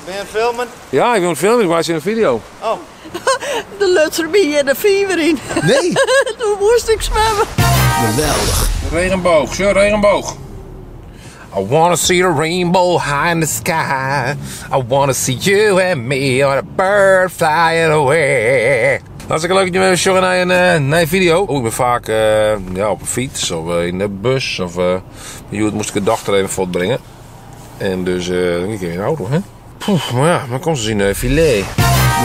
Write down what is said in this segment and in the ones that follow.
Ben je aan het filmen? Ja, ik wil een film, ik was in een video. Oh. De Lutzer ben je de fever in. Nee! Toen moest ik zwemmen. Geweldig. Regenboog, zo regenboog. I wanna see the rainbow high in the sky. I wanna see you and me on a bird flying away. Hartstikke leuk dat je me showen naar een video. Ik ben vaak op een fiets of in de bus. Of moest ik de dochter even voortbrengen. En dus dan ik in een auto, hè. Poef, maar ja, dan komt ze zien filet.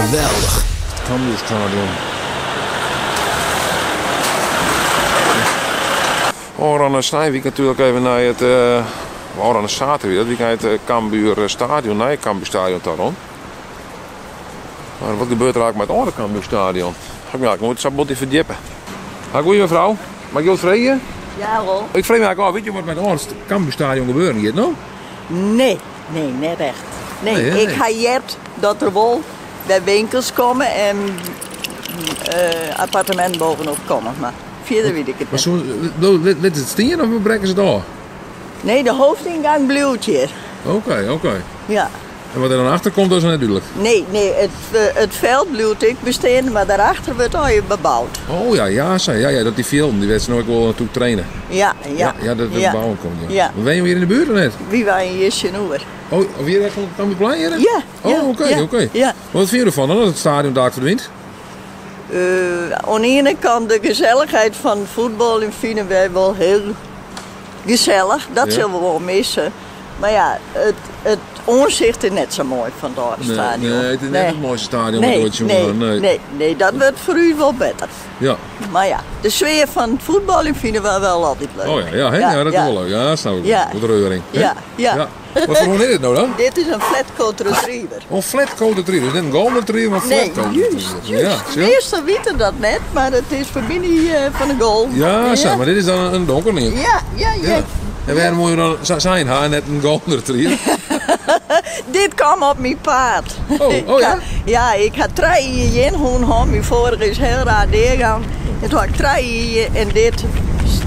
Geweldig. Het kan dus stadion. Oran Snijwijk natuurlijk even naar het... Oran zaterdag, dat weekend het Cambuur stadion, nee, Cambuur stadion daarom. Maar wat gebeurt er eigenlijk met het andere Cambuur stadion? Ik moet het sabot even verdiepen. Goeie mevrouw, mag ik wat vragen? Ja hoor. Ik vraag me eigenlijk af, weet je wat met het Cambuur stadion gebeurt hier, no? Nee, net echt. Nee, Nee, ik nee. ga jet dat er wel bij winkels komen en appartement bovenop komen. Maar verder weet ik het Maar niet. zo, let het stien of brekken ze het af? Nee, de hoofdingang blijft hier. Oké. Ja. En wat er dan achter komt, dat is net duidelijk. Nee, het veld blijft ik bestaan, maar daarachter wordt al bebouwd. Oh ja, dat die film, die werd ze nooit wel naartoe trainen. Ja. Ja, dat het bouwen komt. Ja. Ja. Ben je hier in de buurt of net? Wie waren hier Sjenoer? Oh, of hier echt aan het plein hier? Ja. Oh, oké. Ja. Wat vind je ervan dan, dat het stadion daar verdwijnt? Aan de ene kant de gezelligheid van voetbal vinden wij wel heel gezellig. Dat zullen we wel missen. Maar ja, het onzicht is net zo mooi van het stadion. Nee, het is net het mooiste stadion wat ooit jongen. Nee, dat wordt voor u wel beter. Ja. Maar ja, de sfeer van het voetbal vinden we wel altijd leuk. Oh ja, dat is wel leuk. Ja, dat snap ik. Ja. Wat reuring. Ja. Wat voor is dit nou dan? Dit is een flatcoat retriever. Oh, flatcoat retriever. Het is net een golden retriever, maar Nee, flatcoat juist. Ja, De meesten weten dat net, maar het is familie van de goal. ja, zo, maar dit is dan een donker niet. Ja. En waarom moet je dan zijn haar net een golden retriever? Dit kwam op mijn paard. Oh ja? Ja, ik had 3 jaar in hoen. Mijn vorige is heel raar doorgaan. En toen had ik 3 jaar en dit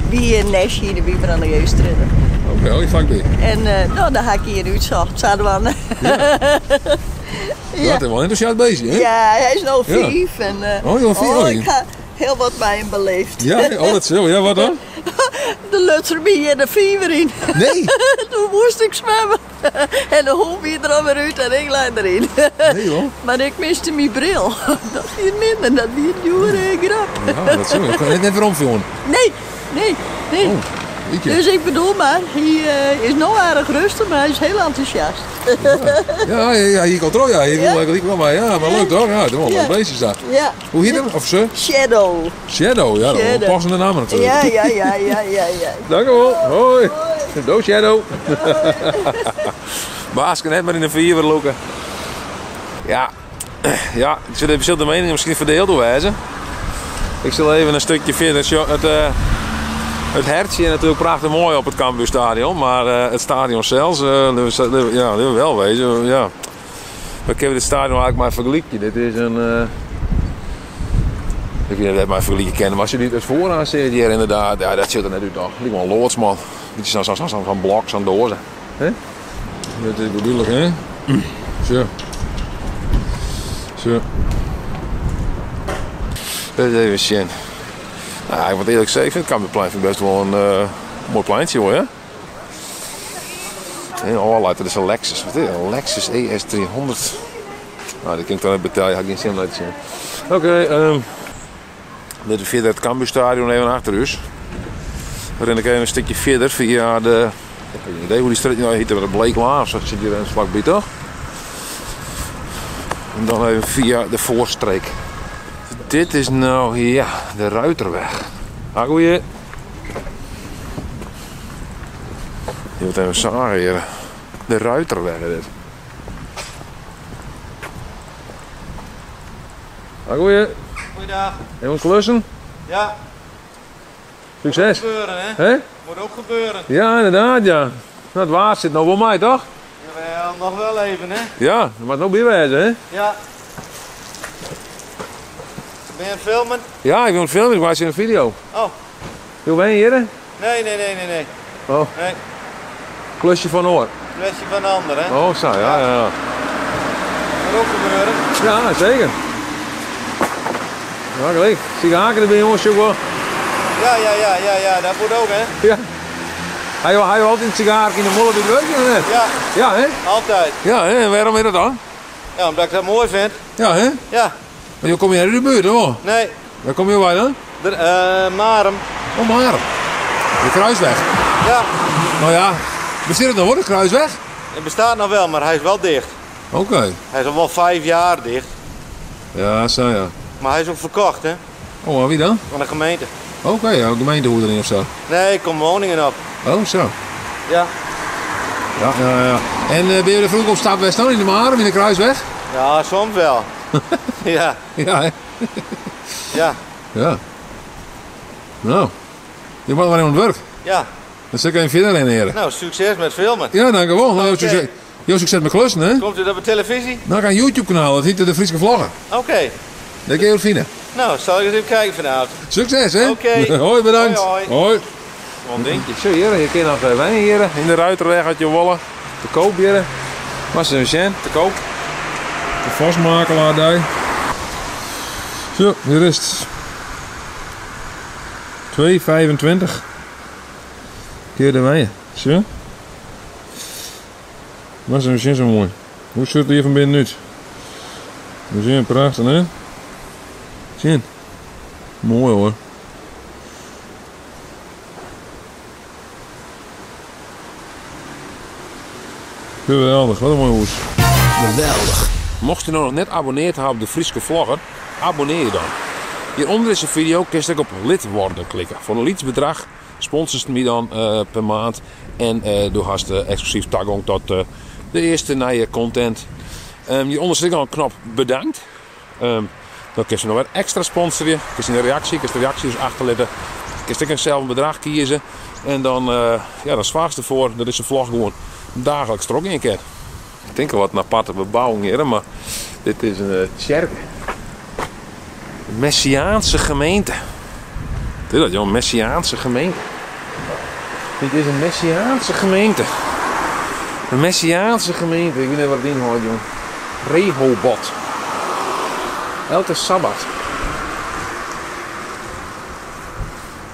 wie een nestje in de wieper aan de geest redden. Oké, ik vang die. En dan had ik hier uitzocht. Zouden we aan. Ja, het is wel enthousiast bezig, hè? Ja, hij is nou 5. Ja. En, Oh, je bent 5. ik ga heel wat bij hem beleefd. Ja, oh, dat is zo. Ja, wat dan? De Lutzer ben je de fever in. Nee. Toen moest ik zwemmen. En de hond weer er alweer uit en ik lag erin. Nee, hoor. Maar ik miste mijn bril. Dat is hier minder, dat is een grap. Ja, dat is zo. Ik kan het net weer omvullen. Nee. Oh, ietsje. Dus ik bedoel maar, hij is nog erg rustig, maar hij is heel enthousiast. Ja, hier komt er ook. Ja, hier wil eigenlijk wel, maar ja, maar leuk toch? Ja, het is wel een beestje daar. Ja. Hoe heet hem? Of ze? Shadow. Shadow, ja, dat is een passende naam natuurlijk. Ja. Dank u wel. Hoi. Doe Shadow. Baas kan net maar in de vier lopen. Ja, ik zit even de meningen misschien verdeeld door wijzen. Ik zal even een stukje verder. Het hertje is natuurlijk prachtig mooi op het Cambuur stadion, maar het stadion zelfs, dat wil wel wezen. Ja. We kunnen dit stadion eigenlijk maar vergelijken. Dit is een. Ik weet niet of je maar vergelijken kennen, maar als je dit het vooraan ziet hier inderdaad, ja, dat zit er net uit toch. Lijkt wel een loodsman. Dit is zo'n blok, zo'n dozen. Dat is bedoelig, hè? Zo. Dat is even zien. Nou, ik moet eerlijk zeggen, ik vind het Cambuurplein best wel een mooi pleintje hoor, hè? Oh, later, dat is een Lexus. Wat is het? Een Lexus ES300. Nou, dat kan ik dan net betalen, ga ik geen zin laten zien. Oké, dit is verder het Cambuurstadion even achter ons. We rennen even een stukje verder via de... Ik heb geen idee hoe die straat nou heet, de Bleeklaan of zo zit hier een vlakbij toch? En dan even via de Voorstreek. Dit is nou, ja, de Ruiterweg. Goeie. Je moet even zagen hier. De Ruiterweg is dit. Goeie. Goeiedag. Even klussen. Ja. Succes. Moet ook gebeuren, hè? Hè? Moet ook gebeuren. Ja, inderdaad, ja. Nou, het waard zit nog bij mij, toch? Jawel, nog wel even, hè? Ja, dat moet nog bijwijzen, hè? Ja. Ben je aan het filmen? Ja, ik wil een film, ik was in een video. Oh. Hoe ben je hier? Nee. Oh, Nee, klusje van oor. kwestie van de ander, hè? Oh, zo, ja. moet ook gebeuren. Ja, zeker. Ja, gelijk. Sigaren erbij, jongens, ook wel. Ja, dat moet ook, hè? Ja. Hij je altijd een sigaar in de molen bij het werk, of net? Ja, Ja, hè? altijd. Ja, hè? En waarom is dat dan? Ja, omdat ik dat mooi vind. Ja, hè? Ja, Maar je komt hier uit de buurt, hoor. nee, Waar kom je bij dan? Marem. Oh, maar. De Kruisweg. Ja, Nou ja, bestaat het nog hoor, de Kruisweg? het bestaat nog wel, maar hij is wel dicht. Oké. Hij is al wel 5 jaar dicht. Ja, zo ja. Maar hij is ook verkocht, hè? Oh, maar wie dan? Van de gemeente. Oké, ja, gemeentehoeder of zo. Nee, ik kom woningen op. Oh, zo. Ja. Ja. En ben je er vroeger op stap geweest dan in de Marem, in de Kruisweg? Ja, soms wel. Ja, Ja, hè? ja, Ja. Nou, je moet maar aan het werk. ja. Dan zit ik even verder in, heren. Nou, succes met filmen. Ja, dankjewel. Nou, Oké. succes met klussen, hè? Komt u dat op televisie? Nou, ik ga een YouTube-kanaal, dat heet de Friese Vloggen. Oké. Dat kun je heel vinden. Nou, zal ik eens even kijken vanavond. Succes, hè? Oké. Hoi, bedankt. Hoi, Hoi. Wat denk je? Zo, heren, je kunt nog wijn, heren. In de Ruiterweg uit je wollen. Te koop, heren. Was een cent, te koop. De vastmakelaar daar. Zo, hier is het. 2,25. Keer de wijn. Zo. Was een cent zo mooi. Hoe ziet het hier van binnenuit? We zien prachtig, hè? Zien. Mooi hoor. Geweldig, wat een mooi hoes. Geweldig. Mocht je nou nog net abonneerd hebben op de Friese Vlogger, abonneer je dan. Hieronder is een video, kun je op lid worden klikken. Voor een lidsbedrag sponsort me dan per maand. En door hast exclusief toegang tot de eerste nieuwe content. Hieronder zit al een knop bedankt. Dan kun je nog wat extra sponsoren. Kun je een reactie, kun je de reacties achterlaten. Kun je zelf een bedrag kiezen. En dan, dan zwaarste ervoor dat is een vlog gewoon dagelijks trok in keer. Ik denk al wat een aparte bebouwing hier, maar dit is een kerk. Een Messiaanse gemeente. Wat is dat, joh? Een Messiaanse gemeente. Dit is een Messiaanse gemeente. Een Messiaanse gemeente. Ik weet niet wat het inhoudt, joh. Rehoboth. Elke Sabbat.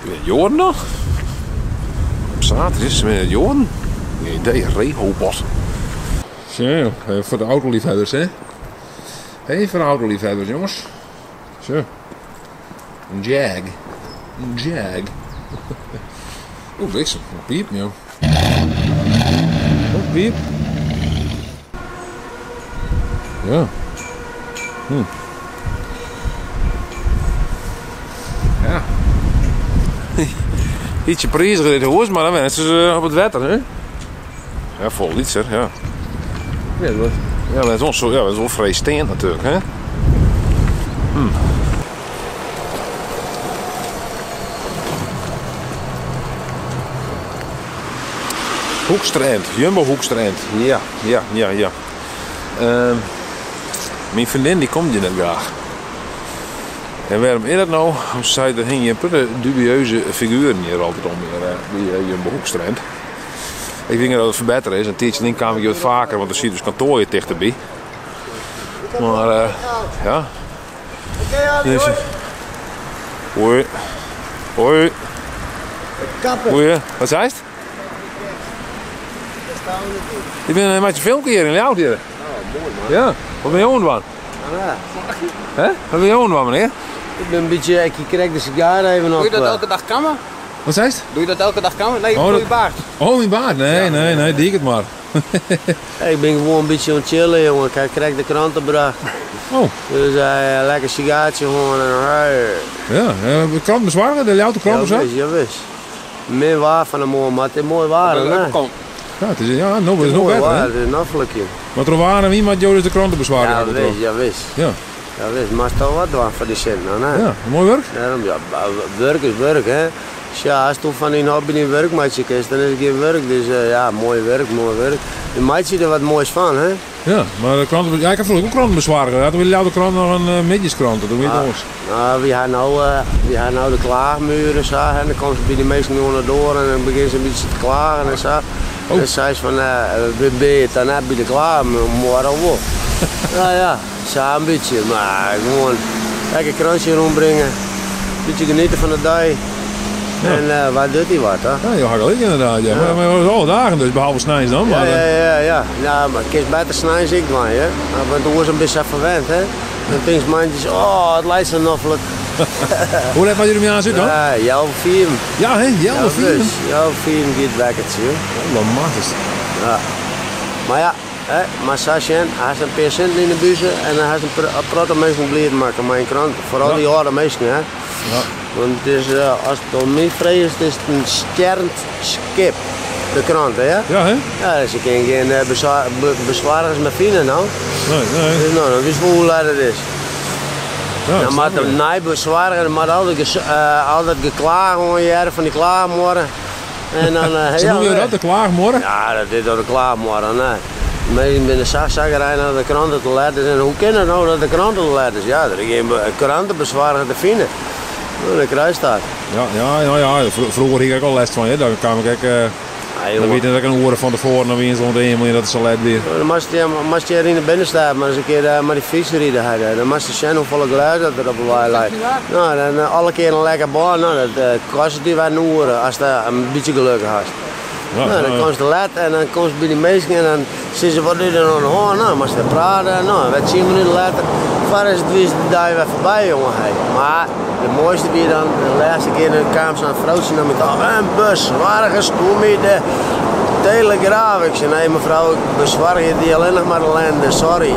Weer Jordan nog? Op zaterdag is het weer Jordan. Geen idee, Rehoboth. Zo, voor de autoliefhebbers, hè? Hé, voor de autoliefhebbers, jongens. Zo. Een Jag. Een Jag. Oeh, bliksem. Een piep, joh. Oh, piep. Ja. Ja. Ietsje prijziger dit huis, maar dan wensen ze op het wetter, hè? Ja, vol lietser, ja. Ja, dat was... Ja, dat is wel vrees steen natuurlijk, hè? Hoekstrand, Jumbo Hoekstrand. Ja. Mijn vriendin die komt hier net graag. En waarom is dat nou? Ze zei, er hingen een dubieuze figuren hier altijd om bij Jumbo Hoekstrand. Ik denk dat het verbeteren is. Een tijdje in kwam ik wat vaker, want er zit dus kantoor hier dichterbij. Maar ja. Dus, hoi. Hoi. Hoi. Wat zei het? Je bent een beetje filmpje hier in Ljouwt hier. Oh, mooi man. Ja, Wat ben je aan van? Hè? Wat ben je aan van, meneer? Ik ben een beetje, ik krijg de sigaar even op. Doe je dat elke dag kammen? Wat zei het? Doe je dat elke dag kammen? Nee, Oh, doe je dat- baard. Oh, mijn baard? Nee, die ik het maar. Ik ben gewoon een beetje aan het chillen, jongen. Ik krijg de krantenbracht. Oh, Dus lekker sigaartje gewoon. ja. Krantbezwaar, de Ljouwte krantbezwaar? Ja, wist. Meer waar van een mooi, maar het is mooi waar, hè? Ja, het is, ja, nou, het is nog Mooi beter, waar, hè? het is een afgelukje. Maar er waren wie met jou dus de krantenbezwaar. Ja, wist. Ja, Ja, wist. Maar toch wat doen voor die cent, nou, hè? ja, mooi werk. Daarom, ja, werk is werk, hè. Dus ja, als je van een hobby niet werkmaatje kiest, dan is het geen werk. Dus ja, mooi werk. De maatje er wat moois van, hè. Ja, maar de kranten, ja, ik heb vroeger ook krantenbezwaar gehad. Toen wilde de krant nog een midjeskrant, dat doen we niet anders. Nou, we gaan nou de klaagmuren zo, en dan komen ze bij de meesten onder door en dan beginnen ze een beetje te klagen en zo. Dan zei ze van, wie ben je dan bij de klaagmuur, maar al wel. Nou ja, samen een beetje, maar gewoon lekker krantje rondbrengen. Een beetje genieten van de dag. Ja. En waar doet hij wat, hè? Ja, je had gelijk inderdaad. Ja. Maar we hebben alle dagen dus, behalve snijs dan. Maar, Ja. Ja, maar kies beter snijden ik dan, hè? Want toen was een beetje verwend, hè? Dan denk je mandjes, oh, het lijkt zo noffelijk. Hoe laat jullie mee aan zitten dan? Ja, jouw film. Ja, hè? Jouw film. Jouw film gaat wekketje, joh. Oh, man, is. Ja. Maar ja, hè, maar Sasjen, hij heeft een patiënt in de buzen en hij heeft een protte mensen blij maken met een krant. Vooral die oude mensen, hè. Ja. Want het is, als het om mij vrees, het is een sternd skip. De krant, hè? Ja, hè? Ja, dus je kan geen bezwaarders met vinden, nou. Nee. Dus nou, dan wist je hoe laat het is. Ja, Dan moet hem niet bezwaren, dan moet altijd geklaagd worden, van die klaagmoorden. En dan, Ze noemen je dat, de klaagmorgen? Ja, dat is door de klaagmoorden, nee. Mensen binnen zagzaggerij naar de kranten te letten. En hoe kan het nou dat de kranten te letten? Ja, er is geen krantenbezwaarder te vinden. Nou, dan krijg je dat. Ja. Vroeger had ik ook al les van je. Dan kwam ik dan weet je dat ik een uur van tevoren naar wie zo'n ding moet dat het zo let weer. Dan moest je er in de binnenstad, maar eens een keer maar die fiets rijden hadden. Dan moest je zien hoeveel geluid dat er op de wei lijkt. Nou, dan alle keer een lekker baan. Nou, dat kost die wel een uur als je een beetje geluk hebt. Ja, Nou, dan komt ze laat en dan komt ze bij die mensen en dan zeggen ze wat doe je dan aan de hand? Nou, maar ze praten, nou, wat 10 minuten later, waar is het weer de dag weer voorbij, jongen. Hey. Maar de mooiste weer dan, de laatste keer kwam ze aan een vrouwtje naar me toe, een bus, waar gestoel met de Telegraaf. Ik zei, nee mevrouw, ik bezwaar je die alleen nog maar ellende, sorry.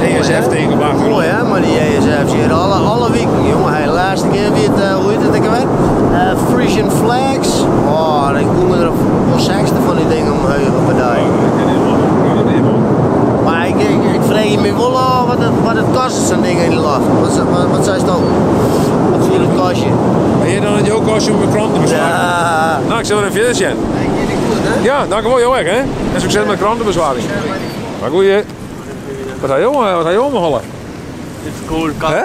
ESF tegengebracht. Mooi hè, maar die ESF, zie je alle weken, jongen. Hey, de laatste keer weer, hoe heet het ik weer? Frisian Flags. Oh, dan komen er wel 60 van die dingen omheen op een dag. Maar ik vraag je me wel af wat het kost, zo'n ding in die laf. Wat zei je dan? Wat voor jullie kost je? En je dan het jouw kostje om mijn krant te bezwaren? Ja. Nou, ik zal er even verder zijn. Goed hè? Ja, dankjewel jou ook, hè. En succes met krantenbezwaring. Maar goeie. Wat ga je omholen? It's cold. Hè?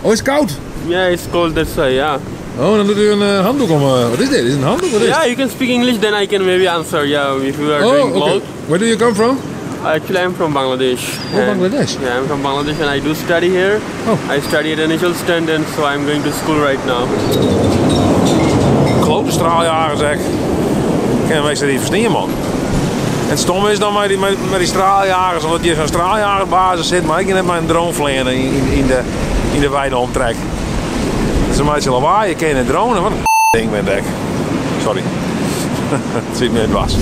Oh, is het koud? Yeah, it's cold, that's why, yeah. Oh, dan doet u een handdoek om. Wat is dit? Is het een handdoek? Wat is Yeah, het? you can speak English, then I can maybe answer, yeah, if you are doing Oh, okay. both. Where do you come from? Actually, I'm from Bangladesh. Oh, And- Bangladesh. Yeah, I'm from Bangladesh and I do study here. Oh. I study at initial stand and so I'm going to school right now. Klote straaljager zeg. Ik ken meestal niet verstaan, man. En het stom is dan met die straaljagers, omdat je zo'n straaljagerbasis zit, maar ik heb maar een drone in de wijde omtrek. Dat is een beetje lawaai, je kent een drone, wat een ding ben ik. Sorry. Het zit me in het was.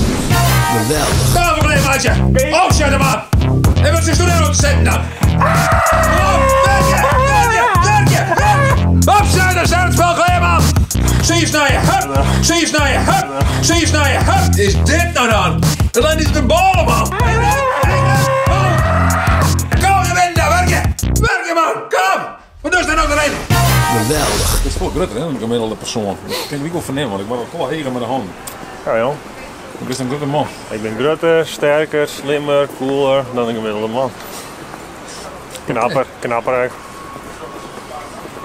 Daar een klein maatje! Oh, shut hem up! En wat is er nou te zetten dan? Opzij, daar zijn het spel klaar, man! Zie je snijden, hup! Zie je snijden, hup! Zie je snijden, hup! Is dit nou dan? Dat lijkt niet de ballen, man! Kom, je bent daar, werken! Werken, man! Kom! Wat doe je daar nou erin? Geweldig. Het is veel groter, hè, een gemiddelde persoon. Ik denk niet wel vernemen, want ik word al hegen met de handen. Ja, joh. Ik ben een grote man. Ik ben groter, sterker, slimmer, cooler dan een gemiddelde man. Knapper eigenlijk.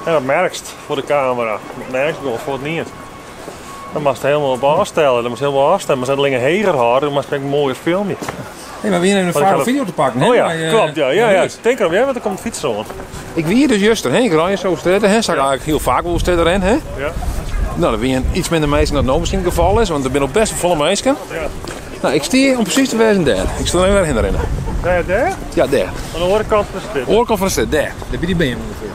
En dat merkst voor de camera. Dat merkst wel voor het niet. Dan mag je het helemaal op afstellen. Dan moet je helemaal afstellen. Maar als het dingen heger had, dan mag je een mooier filmpje. Hey, maar we hebben een vage video te pakken, hè? Oh ja, Maar, klopt. Ja. Denk erom, jij want er komt fietsen rond. Ik wie hier dus juist erheen gereden, zo steden, hè? Zag ik eigenlijk heel vaak wel steden erin, hè? Ja. Nou, dan ben je iets minder mensen dan het nou misschien het geval is, want er zijn ook best wel volle mensen. Ja. Nou, ik sta om precies te wezen daar. Ik sta er even herinneren. Daar? Ja, daar. Aan de overkant van de stip. Oorkant van de stad, daar. Daar ben je die been ongeveer.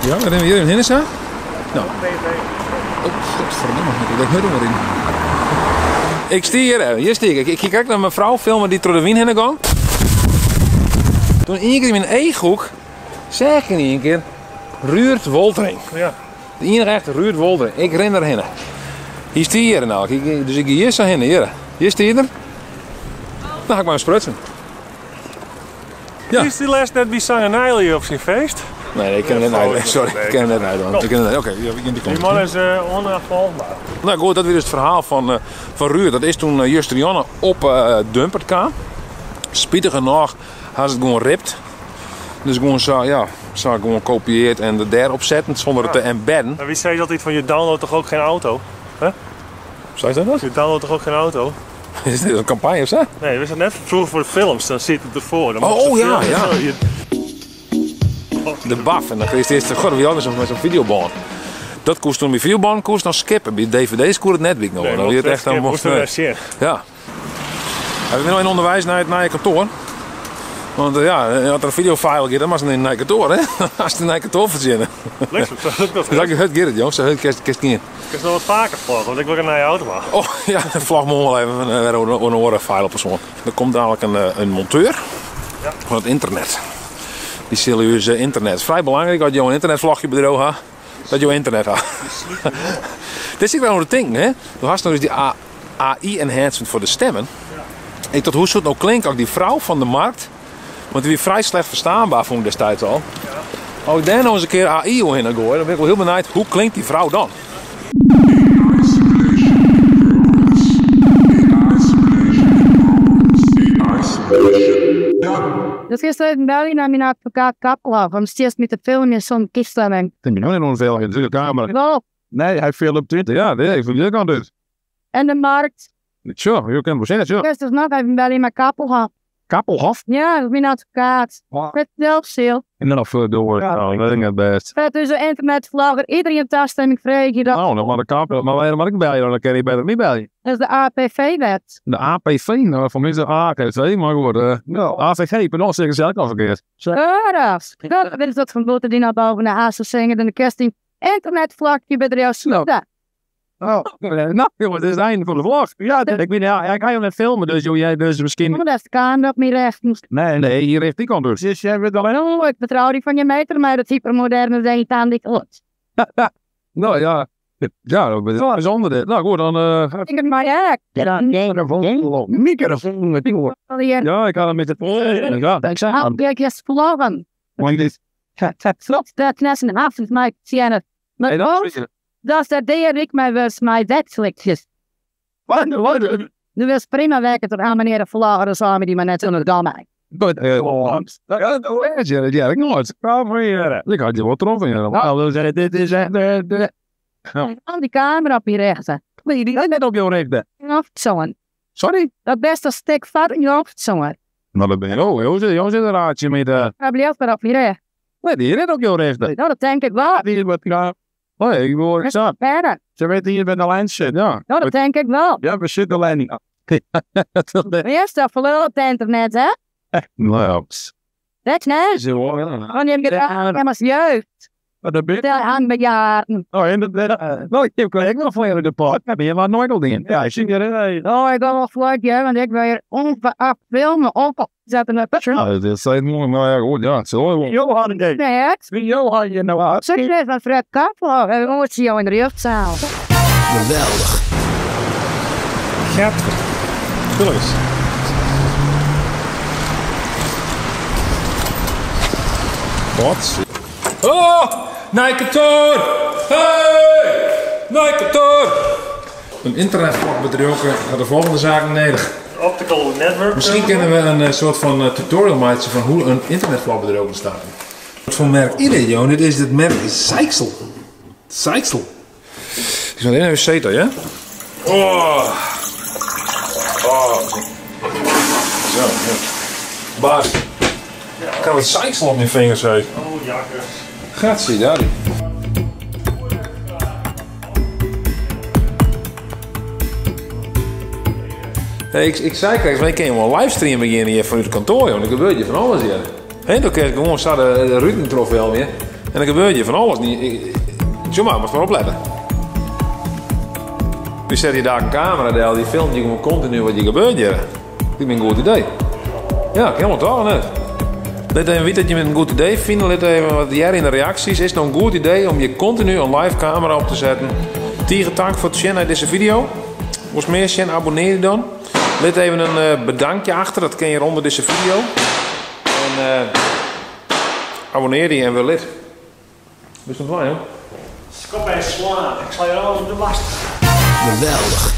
Ja, dan hebben we hier in Hinnesa. Nou. Oh, godverdomme, ik denk helemaal in. Ik sta hier sta ik. Ik kijk naar mijn vrouw filmen die door de wien heen gaan. Toen één keer in mijn eeghoek zeg ik in één keer Ruurt Woltering. Ja. De enige echte Ruurt Woltering. Ik ren erheen. Hier sta je nou. Dus ik ga hier zo heen. Hier sta je er. Dan ga ik maar een sprutsen. Ja. Is die les net bij Sangenijlie op zijn feest? Nee, ik ken hem net uit. Sorry, ik ken hem net uit. Oké, Die man is onafvolgbaar. Nou goed, dat weer dus het verhaal van Ruurt. Dat is toen Justrianne op Dumpert kwam. Spietig genoeg had ze het gewoon ript. Dus gewoon zo gewoon kopieerd en er daarop zetten zonder het te embedden. En wie zei dat iets van je downloadt toch ook geen auto? Hè? Zei je dat? Je downloadt toch ook geen auto? Is dit een campagne of zo? Nee, we zijn net vroeger voor de films, dan zit het ervoor. Dan moet Oh, je ja, filmen. ja. De BAF. En dan kreeg je eerst god, wie anders met zo'n videoband. Dat koest toen bij videoband koest dan skippen. Bij DVD's koest het net weer nog. Nee, Dan weer het echt aan moesten we zien. Ja. Hebben we nog in onderwijs naar je kantoor? Want ja, als er een videofile gaat, dan mag je naar je kantoor, hè? Als je naar je kantoor verzinnen. Lekker, dat Dan het Gerrit, jongens. Het kerst niet. Ik kan nog wat vaker vloggen, want ik wil naar je auto maken. Oh ja, dan vlag me wel even een orenfile persoon. Er komt dadelijk een monteur van het internet. Die serieus internet. Het is vrij belangrijk dat je een internetvloggebedrijf hebt. Dat je internet hebt. Dit is ik wel aan het denken, hè? Toen had je dus die AI-enhancement voor de stemmen. Ik dacht, hoe zou het nou klinken als die vrouw van de markt? Want die was vrij slecht verstaanbaar vond ik destijds al. Als ik daar nou eens een keer AI in gooien, dan ben ik wel heel benieuwd, hoe klinkt die vrouw dan? Dus gisteren belde je naar mijn advocaat Kappelaar, van steeds met de film in zo'n kiststemming. Ik ben nog niet veel in de camera. Wel, Nee, hij filmt Twitter. Ja, nee, ik vind het kan dus. en de markt. Sure, je kan wel zeggen, sure. Gisteren nog even belde je met Kappelaar. Kappelhof. Ja, dat is mijn advocaat. Met zelfstil. En dan nog door. Nou, ik denk het best. Vet dus een internetvlogger, iedereen thuisstemming vrij. Dat Nou, dan maar de kappel. Maar ik bel je dan kan je beter niet bellen. is de APV-wet. De APV, nou, voor mij is de APV, maar goed. AVG, maar nog zeggen ze ook al verkeerd. Dat is dat van boten die naar boven naar Haas zingen in de kesting. Internetvlogje bedrijf sluiten. Oh, nou, jongen, dit is het einde van de vlog. Ja, ik weet, ja, ik ga je net filmen, dus jij dus misschien... Maar dat is de kamer op mijn recht moest. Nee, hier heeft die kant dus. Dus jij weet alleen... Oh, ik vertrouw die van je meter, maar dat hypermoderne zijn aan die klot. Nou ja, dat is wel bijzonder dit. Nou goed, dan... Ik heb maar ja. Microfoon, het ding hoor. Ja, ik ga hem met het... Ja, ik zeg aan. Ik heb vlogen. Want dit... Dat is een avond, maar ik zie het. Maar dat is dat deed ik mij was mijn wetslikjes. Wat? Nu was prima werken tot aan meneer de vlogger samen die maar net zo'n dam maakt. Ja, ik nooit. Ik had je wat troffen. Nou, dit is echt... Aan die camera op je rechter. Nee, die is net op jouw rechter. Hoofdzoon. Sorry? Dat beste stuk vat in je hoofdzoon. Nou, dat ben je ook. Hoe zit een raadje met... Hij blijft maar op je rechter. Nee, die is net op jouw rechter. Nou, dat denk ik wel. Die is wat... Nee, ik wil het zo. Verder. Ze weten hier met de lijn zit, ja. Nou, dat denk ik wel. Ja, we zitten de lijn niet. Eerst dat verlul op het internet, hè? Nou ja. Dat is nice. Zo, ja. Want je hebt gedaan, hem als jeugd. Wat een beetje. Stel aan bejaarden. Oh, en nou, ik heb nog voor de pot. Heb je wat nooit al in? Ja, ik zie je. Oh, ik ga wel vlug, ja, want ik wil hier onveraf filmen, opzetten op het Ja, dat is mooi, maar ja, goed, ja. Zo, Johan, ik denk. Nee, het. Wie Johan je nou uit? Succes met Fred Kappel. We moeten jou in de rechtszaal. Geweldig. Gert. Spul eens. Wat? Oh! Nijkantoor! Hey! Nijkantoor! Een internetvlogbedrijf gaat de volgende zaken nodig. Optical network. Misschien kunnen we een soort van tutorial maken van hoe een internetvlogbedrijf bestaat. Wat voor merk is dit, joh? Dit is het merk Zeiksel. Zeiksel. Die is alleen even zetel, ja? Oh! Oh! Zo, ja. Baas. Ik kan wat Zeiksel op mijn vingers hebben. Oh, jakkers. Gaat zie daar. Hey, ik zei kijk, ik kan je wel een livestream beginnen hier vanuit het kantoor, joh. Dan gebeurt je van alles hier. Hey, dan krijg ik gewoon de Rutentrofee weer. En dan gebeurt je van alles niet. Zo maar opletten. Nu zet je daar een camera, die filmt je gewoon continu wat je gebeurt hier. Dat is een goed idee. Ja, ik helemaal toch net. Let even weten dat je met een goed idee vindt. Let even wat jij in de reacties. Is het nou een goed idee om je continu een live camera op te zetten? Dank voor het zien naar deze video. Als meer zien, abonneer je dan. Let even een bedankje achter. Dat ken je onder deze video. En abonneer je en wel lid. Dus dat waar, joh. Skop en slaan. Ik zal je al de last. Geweldig.